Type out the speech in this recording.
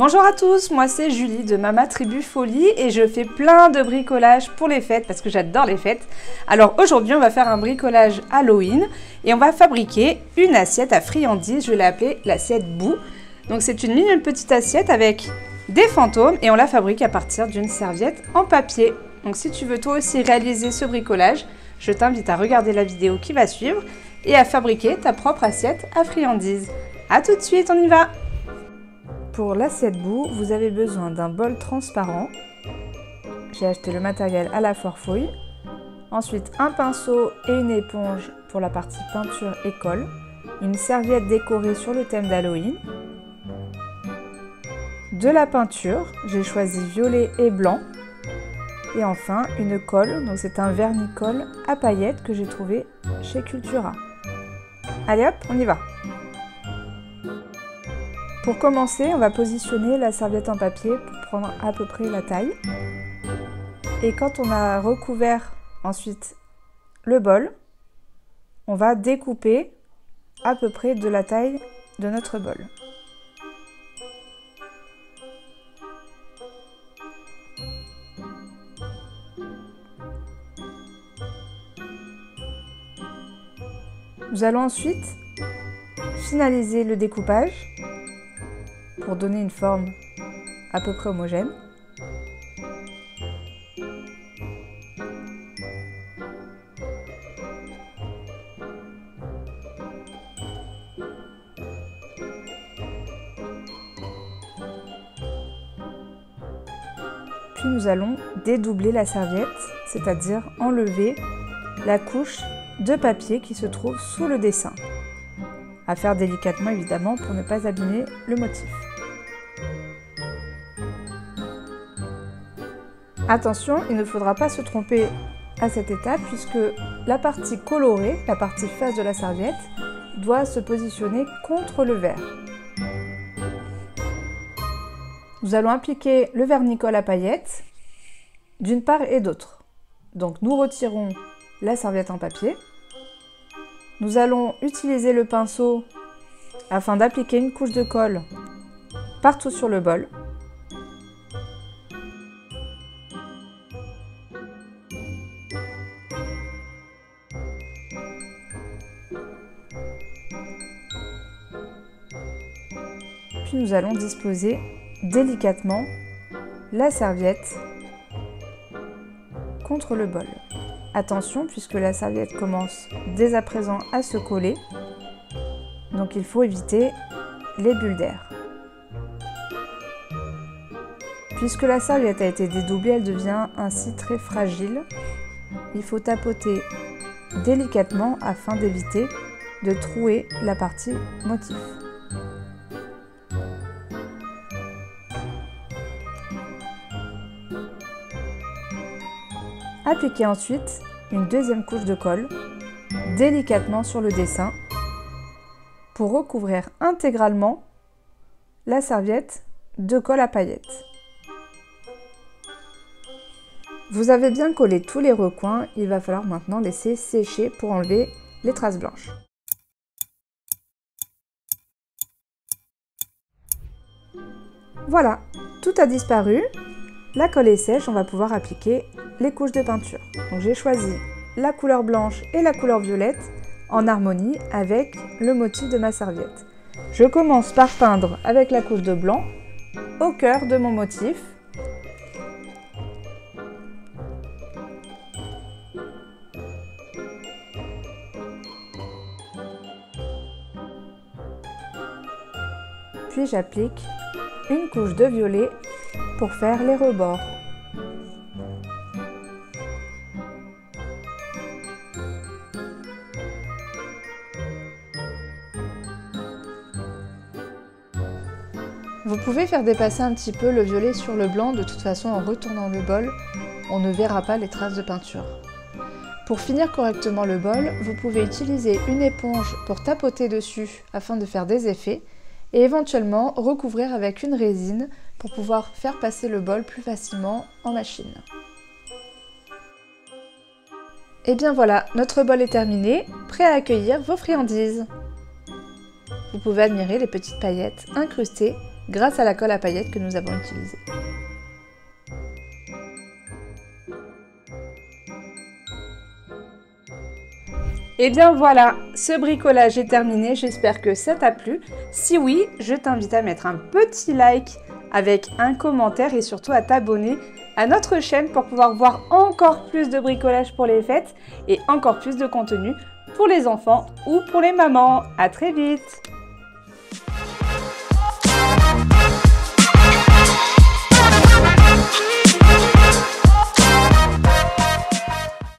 Bonjour à tous, moi c'est Julie de Mama Tribu Folie et je fais plein de bricolage pour les fêtes parce que j'adore les fêtes. Alors aujourd'hui on va faire un bricolage Halloween et on va fabriquer une assiette à friandises, je l'ai appelée l'assiette boue. Donc c'est une mignonne petite assiette avec des fantômes et on la fabrique à partir d'une serviette en papier. Donc si tu veux toi aussi réaliser ce bricolage, je t'invite à regarder la vidéo qui va suivre et à fabriquer ta propre assiette à friandises. A tout de suite, on y va! Pour l'assiette boue, vous avez besoin d'un bol transparent. J'ai acheté le matériel à la foire fouille. Ensuite, un pinceau et une éponge pour la partie peinture et colle. Une serviette décorée sur le thème d'Halloween. De la peinture, j'ai choisi violet et blanc. Et enfin, une colle, donc c'est un vernis-colle à paillettes que j'ai trouvé chez Cultura. Allez hop, on y va! Pour commencer, on va positionner la serviette en papier pour prendre à peu près la taille. Et quand on a recouvert ensuite le bol, on va découper à peu près de la taille de notre bol. Nous allons ensuite finaliser le découpage pour donner une forme à peu près homogène. Puis nous allons dédoubler la serviette, c'est-à-dire enlever la couche de papier qui se trouve sous le dessin. À faire délicatement évidemment pour ne pas abîmer le motif. Attention, il ne faudra pas se tromper à cette étape puisque la partie colorée, la partie face de la serviette, doit se positionner contre le vert. Nous allons appliquer le vernis-colle à paillettes d'une part et d'autre. Donc nous retirons la serviette en papier. Nous allons utiliser le pinceau afin d'appliquer une couche de colle partout sur le bol. Puis nous allons disposer délicatement la serviette contre le bol. Attention puisque la serviette commence dès à présent à se coller, donc il faut éviter les bulles d'air. Puisque la serviette a été dédoublée, elle devient ainsi très fragile. Il faut tapoter délicatement afin d'éviter de trouer la partie motif. Appliquez ensuite une deuxième couche de colle délicatement sur le dessin pour recouvrir intégralement la serviette de colle à paillettes. Vous avez bien collé tous les recoins, il va falloir maintenant laisser sécher pour enlever les traces blanches. Voilà, tout a disparu. La colle est sèche, on va pouvoir appliquer les couches de peinture. Donc j'ai choisi la couleur blanche et la couleur violette en harmonie avec le motif de ma serviette. Je commence par peindre avec la couche de blanc au cœur de mon motif. Puis j'applique une couche de violet pour faire les rebords. Vous pouvez faire dépasser un petit peu le violet sur le blanc, de toute façon en retournant le bol, on ne verra pas les traces de peinture. Pour finir correctement le bol, vous pouvez utiliser une éponge pour tapoter dessus afin de faire des effets et éventuellement recouvrir avec une résine pour pouvoir faire passer le bol plus facilement en machine. Et bien voilà, notre bol est terminé, prêt à accueillir vos friandises. Vous pouvez admirer les petites paillettes incrustées grâce à la colle à paillettes que nous avons utilisée. Et bien voilà, ce bricolage est terminé, j'espère que ça t'a plu. Si oui, je t'invite à mettre un petit like avec un commentaire et surtout à t'abonner à notre chaîne pour pouvoir voir encore plus de bricolage pour les fêtes et encore plus de contenu pour les enfants ou pour les mamans. À très vite!